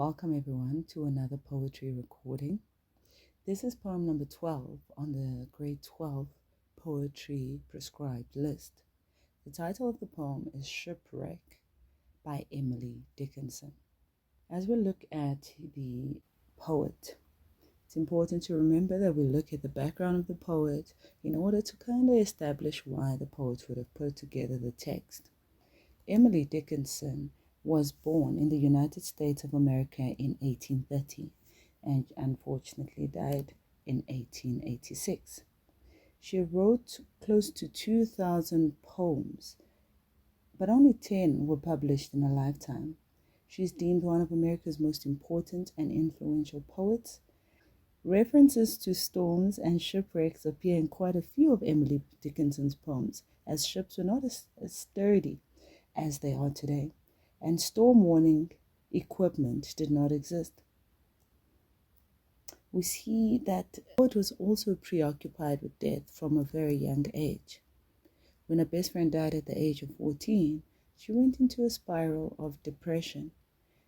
Welcome everyone to another poetry recording. This is poem number 12 on the grade 12 poetry prescribed list. The title of the poem is Shipwreck by Emily Dickinson. As we look at the poet, it's important to remember that we look at the background of the poet in order to kind of establish why the poet would have put together the text. Emily Dickinson was born in the United States of America in 1830 and unfortunately died in 1886. She wrote close to 2,000 poems, but only 10 were published in her lifetime. She is deemed one of America's most important and influential poets. References to storms and shipwrecks appear in quite a few of Emily Dickinson's poems, as ships were not as sturdy as they are today, and storm warning equipment did not exist. We see that the poet was also preoccupied with death from a very young age. When her best friend died at the age of 14, she went into a spiral of depression.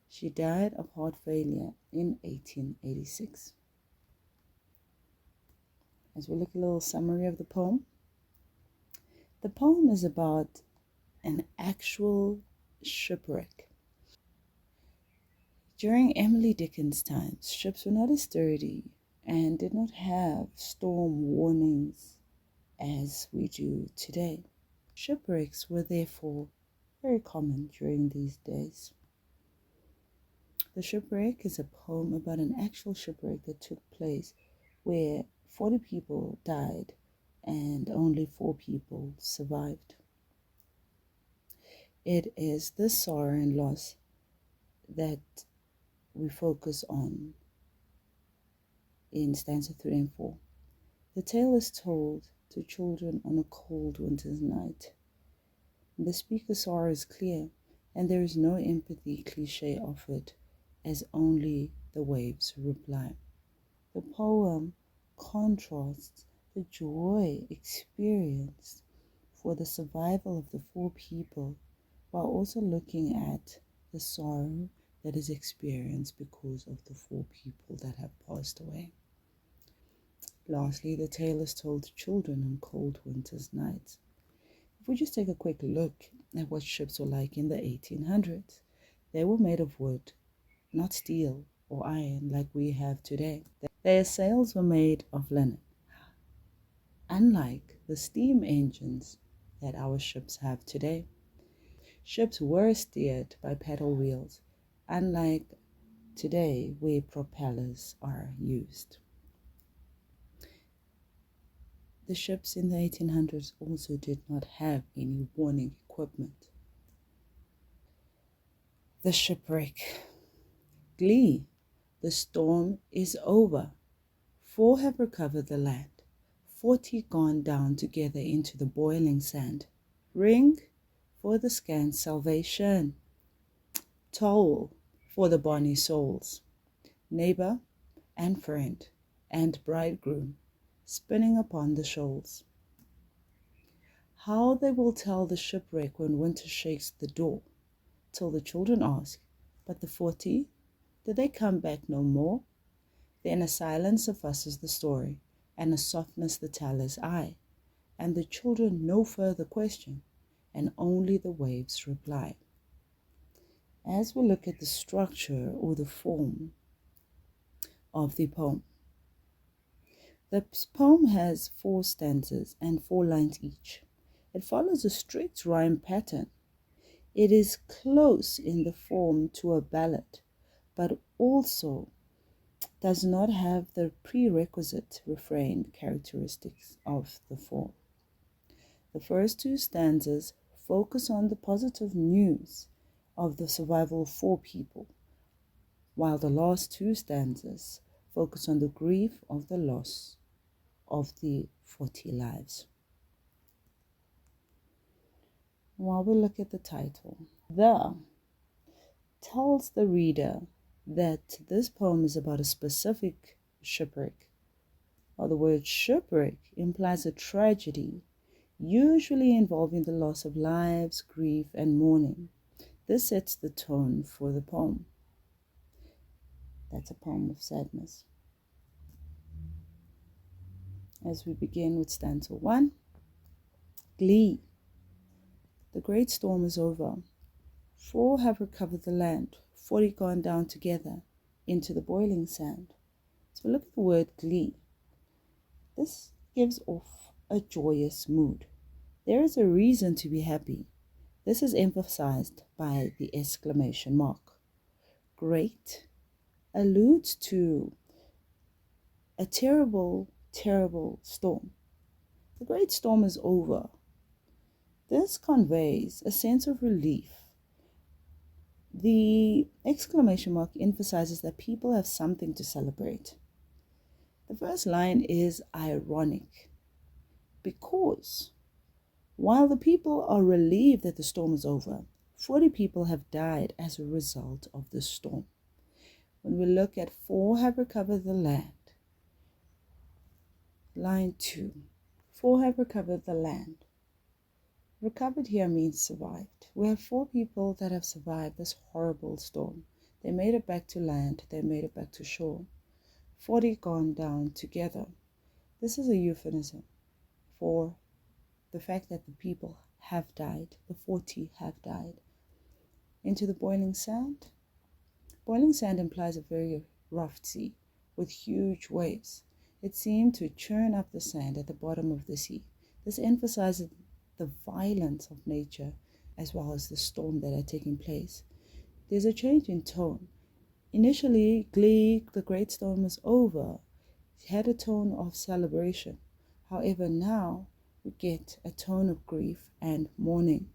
She died of heart failure in 1886. As we look at a little summary of the poem is about an actual shipwreck. During Emily Dickinson's times, ships were not as sturdy and did not have storm warnings as we do today. Shipwrecks were therefore very common during these days. The Shipwreck is a poem about an actual shipwreck that took place where 40 people died and only 4 people survived. It is this sorrow and loss that we focus on in stanza 3 and 4. The tale is told to children on a cold winter's night. The speaker's sorrow is clear, and there is no empathy cliche offered, as only the waves reply. The poem contrasts the joy experienced for the survival of the 4 people, while also looking at the sorrow that is experienced because of the 4 people that have passed away. Lastly, the tale is told to children on cold winter's nights. If we just take a quick look at what ships were like in the 1800s, they were made of wood, not steel or iron like we have today. Their sails were made of linen, unlike the steam engines that our ships have today. Ships were steered by paddle wheels, unlike today where propellers are used. The ships in the 1800s also did not have any warning equipment. The shipwreck. Glee. The storm is over. 4 have recovered the land. 40 gone down together into the boiling sand. Ring for the scant salvation. Toll for the bonny souls. Neighbor and friend and bridegroom spinning upon the shoals. How they will tell the shipwreck when winter shakes the door, till the children ask, but the 40, did they come back no more? Then a silence suffices the story, and a softness the teller's eye, and the children no further question, and only the waves reply. As we look at the structure or the form of the poem, the poem has 4 stanzas and 4 lines each. It follows a strict rhyme pattern. It is close in the form to a ballad, but also does not have the prerequisite refrain characteristics of the form. The first 2 stanzas focus on the positive news of the survival of 4 people, while the last 2 stanzas focus on the grief of the loss of the 40 lives. While we look at the title, "The" tells the reader that this poem is about a specific shipwreck, while the word shipwreck implies a tragedy, usually involving the loss of lives, grief, and mourning. This sets the tone for the poem. That's a poem of sadness. As we begin with stanza 1, Glee. The great storm is over. 4 have recovered the land, 40 gone down together into the boiling sand. So look at the word glee. This gives off a joyous mood. There is a reason to be happy. This is emphasized by the exclamation mark. Great alludes to a terrible, terrible storm. The great storm is over. This conveys a sense of relief. The exclamation mark emphasizes that people have something to celebrate. The first line is ironic because while the people are relieved that the storm is over, 40 people have died as a result of the storm. When we look at 4 have recovered the land, line 2, 4 have recovered the land. Recovered here means survived. We have 4 people that have survived this horrible storm. They made it back to land. They made it back to shore. 40 gone down together. This is a euphemism for the fact that the people have died. The 40 have died. Into the boiling sand. Boiling sand implies a very rough sea with huge waves. It seemed to churn up the sand at the bottom of the sea. This emphasizes the violence of nature as well as the storm that had taken place. There's a change in tone. Initially, glee, the great storm is over, it had a tone of celebration. However, now we get a tone of grief and mourning.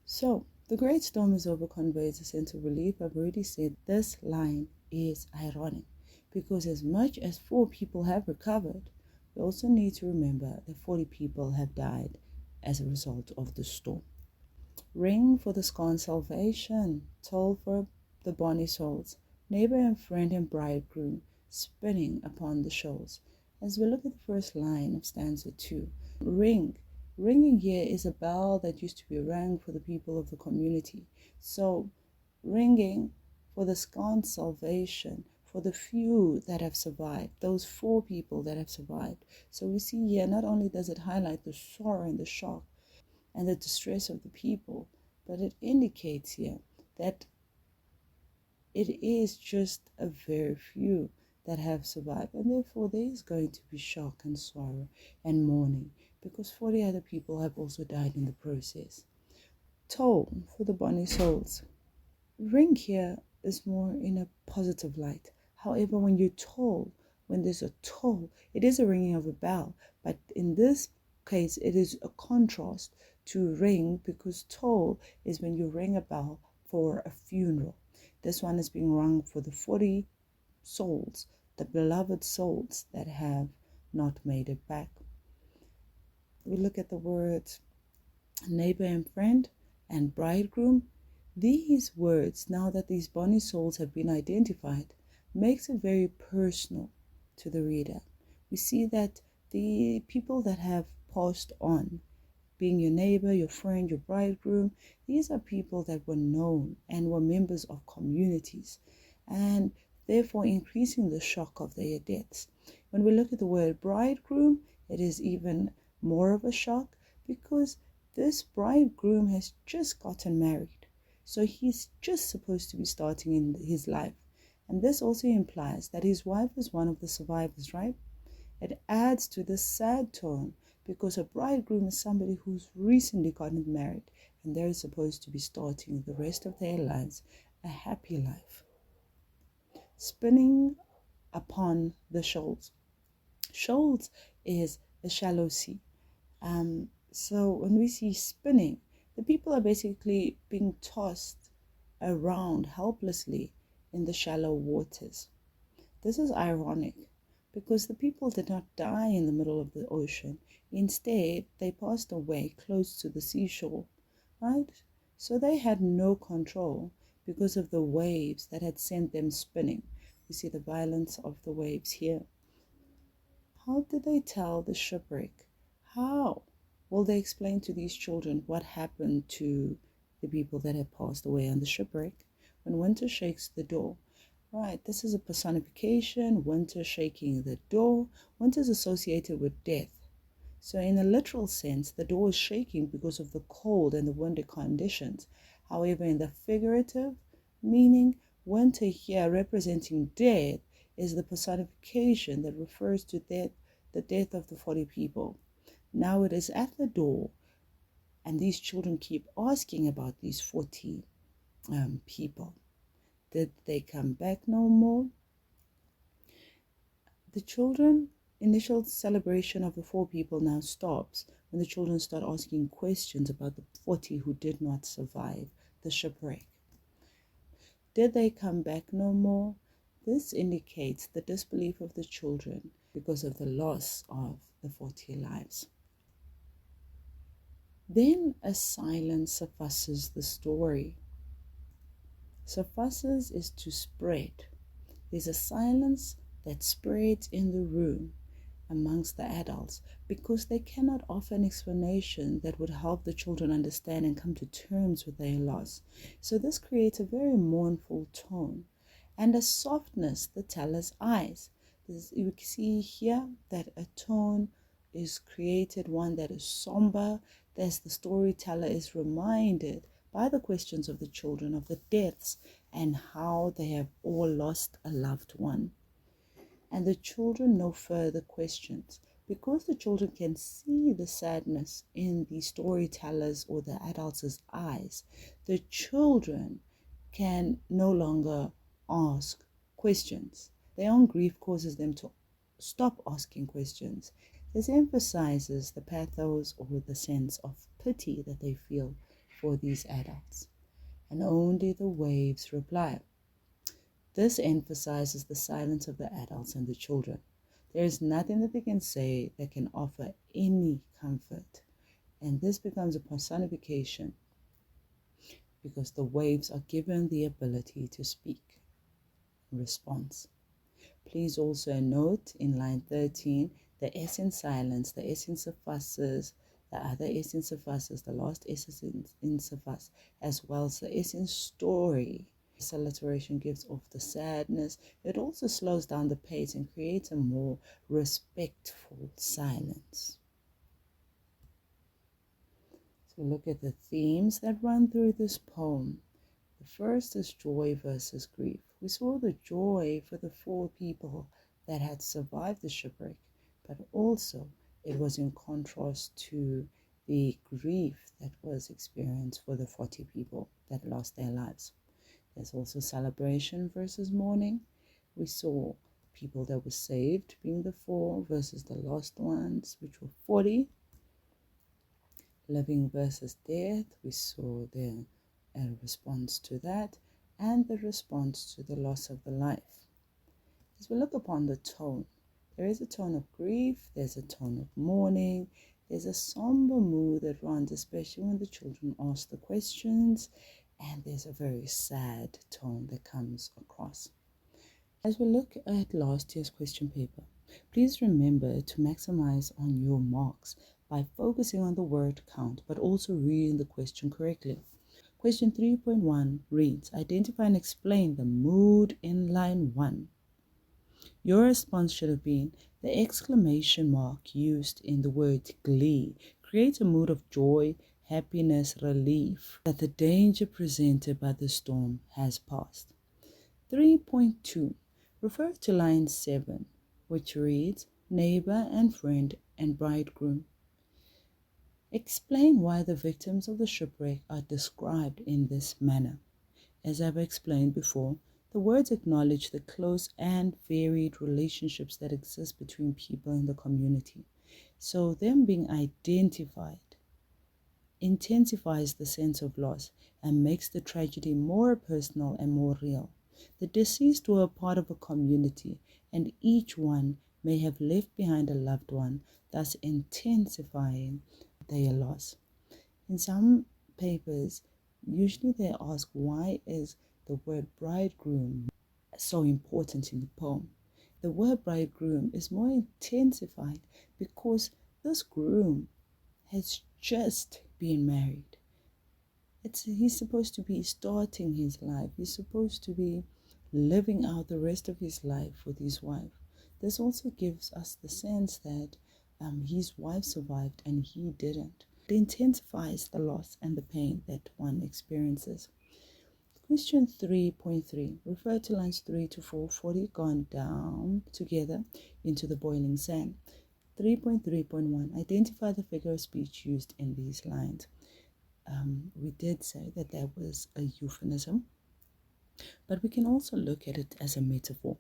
So, the great storm is over conveys a sense of relief. I've already said this line is ironic because as much as 4 people have recovered, we also need to remember that 40 people have died as a result of the storm. Ring for the scorned salvation, toll for the bonny souls, neighbor and friend and bridegroom, spinning upon the shoals. As we look at the first line of stanza 2, ring. Ringing here is a bell that used to be rang for the people of the community. So, ringing for the scorned salvation, for the few that have survived, those 4 people that have survived. So we see here, not only does it highlight the sorrow and the shock and the distress of the people, but it indicates here that it is just a very few that have survived, and therefore there is going to be shock and sorrow and mourning because 40 other people have also died in the process. Toll for the bonny souls. Ring here is more in a positive light. However, when you toll, when there's a toll, it is a ringing of a bell, but in this case it is a contrast to ring because toll is when you ring a bell for a funeral. This one is being rung for the 40 souls, the beloved souls that have not made it back. We look at the words neighbor and friend and bridegroom. These words, now that these bonny souls have been identified, makes it very personal to the reader. We see that the people that have passed on, being your neighbor, your friend, your bridegroom, these are people that were known and were members of communities, and therefore increasing the shock of their deaths. When we look at the word bridegroom, it is even more of a shock because this bridegroom has just gotten married. So he's just supposed to be starting in his life. And this also implies that his wife is one of the survivors, right? It adds to the sad tone because a bridegroom is somebody who's recently gotten married and they're supposed to be starting the rest of their lives a happy life. Spinning upon the shoals. Shoals is a shallow sea. So when we see spinning, the people are basically being tossed around helplessly in the shallow waters. This is ironic because the people did not die in the middle of the ocean. Instead, they passed away close to the seashore, right? So they had no control because of the waves that had sent them spinning. You see the violence of the waves here. How did they tell the shipwreck? How will they explain to these children what happened to the people that had passed away on the shipwreck? when winter shakes the door. Right, this is a personification, winter shaking the door. Winter is associated with death. So in a literal sense, the door is shaking because of the cold and the winter conditions. However, in the figurative meaning, winter here representing death is the personification that refers to death, the death of the 40 people. Now it is at the door, and these children keep asking about these 40 people. Did they come back no more? The children initial celebration of the 4 people now stops when the children start asking questions about the 40 who did not survive the shipwreck. Did they come back no more? This indicates the disbelief of the children because of the loss of the 40 lives. Then a silence suffices the story. Suffices is to spread. There's a silence that spreads in the room amongst the adults because they cannot offer an explanation that would help the children understand and come to terms with their loss. So this creates a very mournful tone and a softness the teller's eyes. You can see here that a tone is created, one that is somber, as the storyteller is reminded by the questions of the children of the deaths and how they have all lost a loved one. And the children no further questions because the children can see the sadness in the storytellers or the adults' eyes. The children can no longer ask questions. Their own grief causes them to stop asking questions. This emphasizes the pathos or the sense of pity that they feel for these adults. And only the waves reply. This emphasizes the silence of the adults and the children. There is nothing that they can say that can offer any comfort. And this becomes a personification because the waves are given the ability to speak. Response. Please also note in line 13, the S in silence, the S in suffices, the other S in suffices, the last S is in suffice, as well as the S in story. This alliteration gives off the sadness. It also slows down the pace and creates a more respectful silence. So look at the themes that run through this poem. The first is joy versus grief. We saw the joy for the 4 people that had survived the shipwreck, but also it was in contrast to the grief that was experienced for the 40 people that lost their lives. There's also celebration versus mourning. We saw people that were saved being the 4 versus the lost ones, which were 40. Living versus death, we saw the response to that and the response to the loss of the life. As we look upon the tone, there is a tone of grief, there's a tone of mourning, there's a somber mood that runs, especially when the children ask the questions, and there's a very sad tone that comes across. As we look at last year's question paper, please remember to maximize on your marks by focusing on the word count, but also reading the question correctly. Question 3.1 reads, identify and explain the mood in line 1. Your response should have been, the exclamation mark used in the word glee creates a mood of joy, happiness, relief that the danger presented by the storm has passed. 3.2 refers to line 7, which reads, neighbor and friend and bridegroom. Explain why the victims of the shipwreck are described in this manner. As I've explained before, the words acknowledge the close and varied relationships that exist between people in the community. So them being identified intensifies the sense of loss and makes the tragedy more personal and more real. The deceased were a part of a community, and each one may have left behind a loved one, thus intensifying their loss. In some papers, usually they ask, why is the word bridegroom so important in the poem? The word bridegroom is more intensified because this groom has just been married. He's supposed to be starting his life. He's supposed to be living out the rest of his life with his wife. This also gives us the sense that his wife survived and he didn't. It intensifies the loss and the pain that one experiences. Question 3.3. Refer to lines 3 to 440 gone down together into the boiling sand. 3.3.1. Identify the figure of speech used in these lines. We did say that there was a euphemism, but we can also look at it as a metaphor.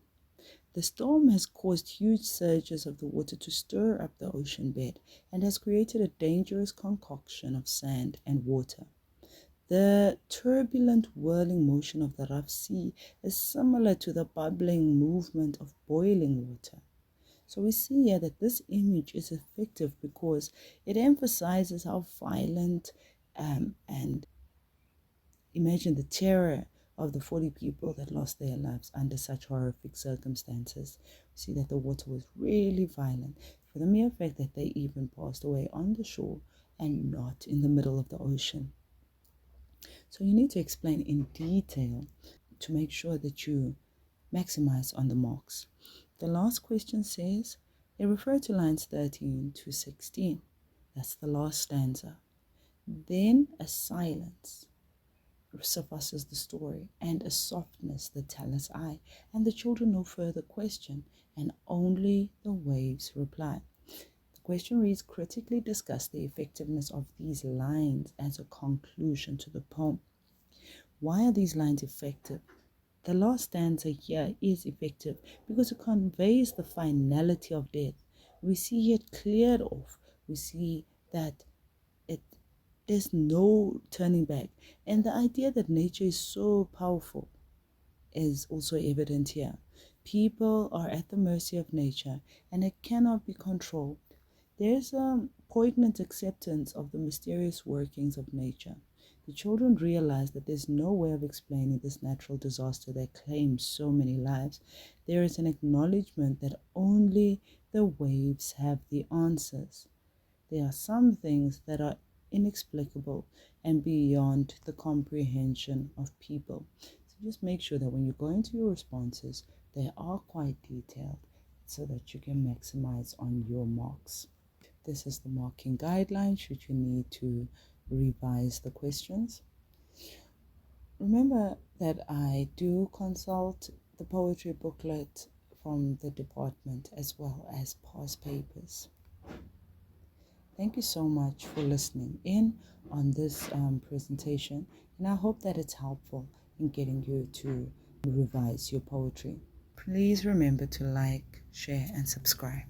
The storm has caused huge surges of the water to stir up the ocean bed and has created a dangerous concoction of sand and water. The turbulent whirling motion of the rough sea is similar to the bubbling movement of boiling water. So we see here that this image is effective because it emphasizes how violent and imagine the terror of the 40 people that lost their lives under such horrific circumstances. We see that the water was really violent for the mere fact that they even passed away on the shore and not in the middle of the ocean. So you need to explain in detail to make sure that you maximize on the marks. The last question says, they refer to lines 13 to 16. That's the last stanza. Then a silence suffices the story, and a softness that tells I, and the children no further question, and only the waves reply. The question reads, critically discuss the effectiveness of these lines as a conclusion to the poem. Why are these lines effective? The last stanza here is effective because it conveys the finality of death. We see it cleared off. We see that there's no turning back. And the idea that nature is so powerful is also evident here. People are at the mercy of nature and it cannot be controlled. There's a poignant acceptance of the mysterious workings of nature. The children realize that there's no way of explaining this natural disaster that claims so many lives. There is an acknowledgement that only the waves have the answers. There are some things that are inexplicable and beyond the comprehension of people. So just make sure that when you go into your responses, they are quite detailed so that you can maximize on your marks. This is the marking guideline should you need to revise the questions. Remember that I do consult the poetry booklet from the department as well as past papers. Thank you so much for listening in on this presentation, and I hope that it's helpful in getting you to revise your poetry. Please remember to like, share, and subscribe.